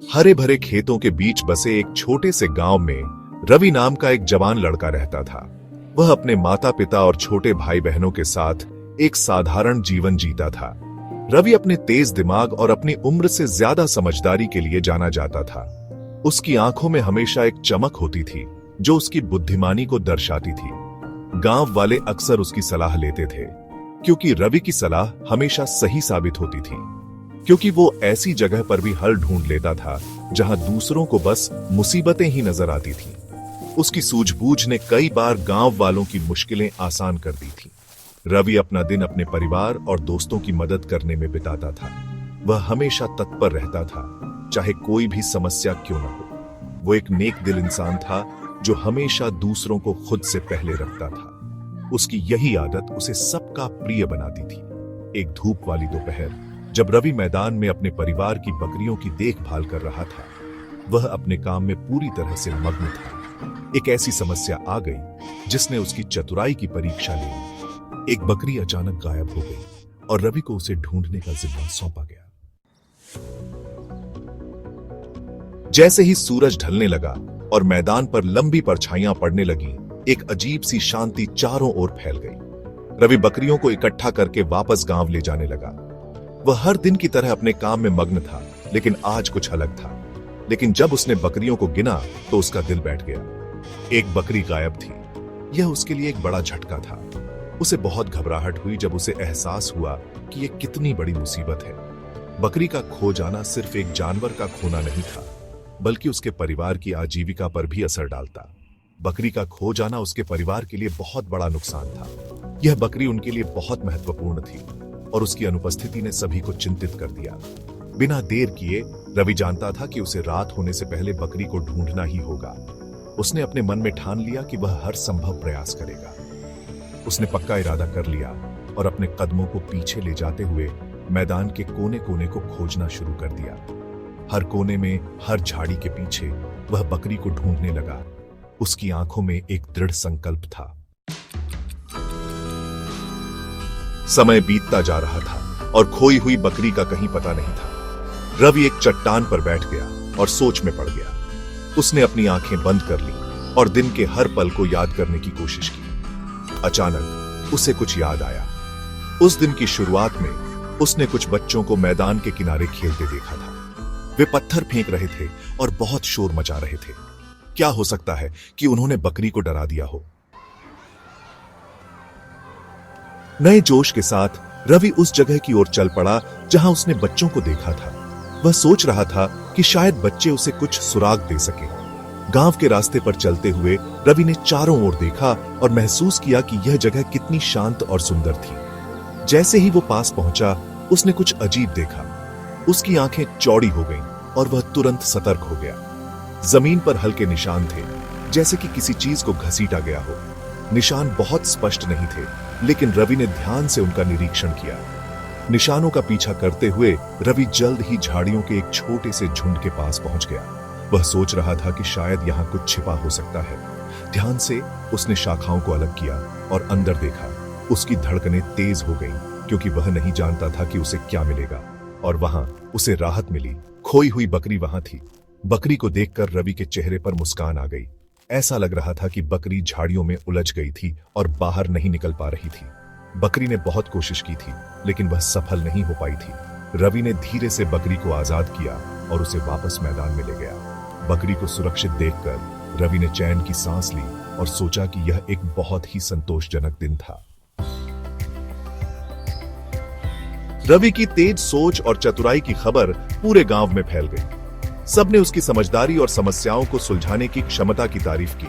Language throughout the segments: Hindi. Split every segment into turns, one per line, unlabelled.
हरे भरे खेतों के बीच बसे एक छोटे से गांव में रवि नाम का एक जवान लड़का रहता था। वह अपने माता पिता और छोटे भाई बहनों के साथ एक साधारण जीवन जीता था। रवि अपने तेज दिमाग और अपनी उम्र से ज्यादा समझदारी के लिए जाना जाता था। उसकी आंखों में हमेशा एक चमक होती थी जो उसकी बुद्धिमानी को दर्शाती थी। गांव वाले अक्सर उसकी सलाह लेते थे क्योंकि रवि की सलाह हमेशा सही साबित होती थी, क्योंकि वो ऐसी जगह पर भी हल ढूंढ लेता था जहां दूसरों को बस मुसीबतें ही नजर आती थीं। उसकी सूझबूझ ने कई बार गांव वालों की मुश्किलें आसान कर दी थी। रवि अपना दिन अपने परिवार और दोस्तों की मदद करने में बिताता था। वह हमेशा तत्पर रहता था, चाहे कोई भी समस्या क्यों न हो। वो एक नेक दिल इंसान था जो हमेशा दूसरों को खुद से पहले रखता था। उसकी यही आदत उसे सबका प्रिय बनाती थी। एक धूप वाली दोपहर जब रवि मैदान में अपने परिवार की बकरियों की देखभाल कर रहा था, वह अपने काम में पूरी तरह से मग्न था। एक ऐसी समस्या आ गई जिसने उसकी चतुराई की परीक्षा ली। एक बकरी अचानक गायब हो गई और रवि को उसे ढूंढने का जिम्मा सौंपा गया। जैसे ही सूरज ढलने लगा और मैदान पर लंबी परछाइयां पड़ने लगी, एक अजीब सी शांति चारों ओर फैल गई। रवि बकरियों को इकट्ठा करके वापस गांव ले जाने लगा। वह हर दिन की तरह अपने काम में मग्न था, लेकिन आज कुछ अलग था। लेकिन जब उसने बकरियों को गिना तो उसका दिल बैठ गया। एक बकरी गायब थी। यह उसके लिए एक बड़ा झटका था। उसे बहुत घबराहट हुई जब उसे एहसास हुआ कि यह कितनी बड़ी मुसीबत है। बकरी का खो जाना सिर्फ एक जानवर का खोना नहीं था, बल्कि उसके परिवार की आजीविका पर भी असर डालता। बकरी का खो जाना उसके परिवार के लिए बहुत बड़ा नुकसान था। यह बकरी उनके लिए बहुत महत्वपूर्ण थी और उसकी अनुपस्थिति ने सभी को चिंतित कर दिया। बिना देर किए रवि जानता था कि उसे रात होने से पहले बकरी को ढूंढना ही होगा। उसने अपने मन में ठान लिया कि वह हर संभव प्रयास करेगा। उसने पक्का इरादा कर लिया और अपने कदमों को पीछे ले जाते हुए मैदान के कोने कोने को खोजना शुरू कर दिया। हर कोने में, हर झाड़ी के पीछे वह बकरी को ढूंढने लगा। उसकी आंखों में एक दृढ़ संकल्प था। समय बीतता जा रहा था और खोई हुई बकरी का कहीं पता नहीं था। रवि एक चट्टान पर बैठ गया और सोच में पड़ गया। उसने अपनी आंखें बंद कर ली और दिन के हर पल को याद करने की कोशिश की। अचानक उसे कुछ याद आया। उस दिन की शुरुआत में उसने कुछ बच्चों को मैदान के किनारे खेलते देखा था। वे पत्थर फेंक रहे थे और बहुत शोर मचा रहे थे। क्या हो सकता है कि उन्होंने बकरी को डरा दिया हो? नए जोश के साथ रवि उस जगह की ओर चल पड़ा जहां उसने बच्चों को देखा था। वह सोच रहा था कि शायद बच्चे उसे कुछ सुराग दे सके। गांव के रास्ते पर चलते हुए रवि ने चारों ओर देखा और महसूस किया कि यह जगह कितनी शांत और सुंदर थी। जैसे ही वो पास पहुंचा, उसने कुछ अजीब देखा। उसकी आंखें चौड़ी हो गईं और वह तुरंत सतर्क हो गया। जमीन पर हल्के निशान थे, जैसे कि किसी चीज को घसीटा गया हो। निशान बहुत स्पष्ट नहीं थे, लेकिन रवि ने ध्यान से उनका निरीक्षण किया। निशानों का पीछा करते हुए रवि जल्द ही झाड़ियों के एक छोटे से झुंड के पास पहुंच गया। वह सोच रहा था कि शायद यहां कुछ छिपा हो सकता है। ध्यान से उसने शाखाओं को अलग किया और अंदर देखा। उसकी धड़कनें तेज हो गईं, क्योंकि वह नहीं जानता था कि उसे क्या मिलेगा। और वहां उसे राहत मिली। खोई हुई बकरी वहां थी। बकरी को देखकर रवि के चेहरे पर मुस्कान आ गई। ऐसा लग रहा था कि बकरी झाड़ियों में उलझ गई थी और बाहर नहीं निकल पा रही थी। बकरी ने बहुत कोशिश की थी, लेकिन वह सफल नहीं हो पाई थी। रवि ने धीरे से बकरी को आजाद किया और उसे वापस मैदान में ले गया। बकरी को सुरक्षित देखकर रवि ने चैन की सांस ली और सोचा कि यह एक बहुत ही संतोषजनक दिन था। रवि की तेज सोच और चतुराई की खबर पूरे गांव में फैल गई। सबने उसकी समझदारी और समस्याओं को सुलझाने की क्षमता की तारीफ की।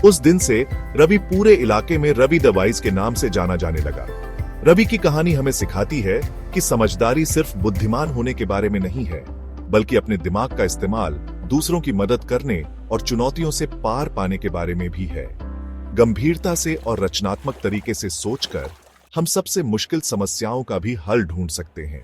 उस दिन से रवि पूरे इलाके में रवि द वाइज के नाम से जाना जाने लगा। रवि की कहानी हमें सिखाती है कि समझदारी सिर्फ बुद्धिमान होने के बारे में नहीं है, बल्कि अपने दिमाग का इस्तेमाल दूसरों की मदद करने और चुनौतियों से पार पाने के बारे में भी है। गंभीरता से और रचनात्मक तरीके से सोचकर हम सबसे मुश्किल समस्याओं का भी हल ढूंढ सकते हैं।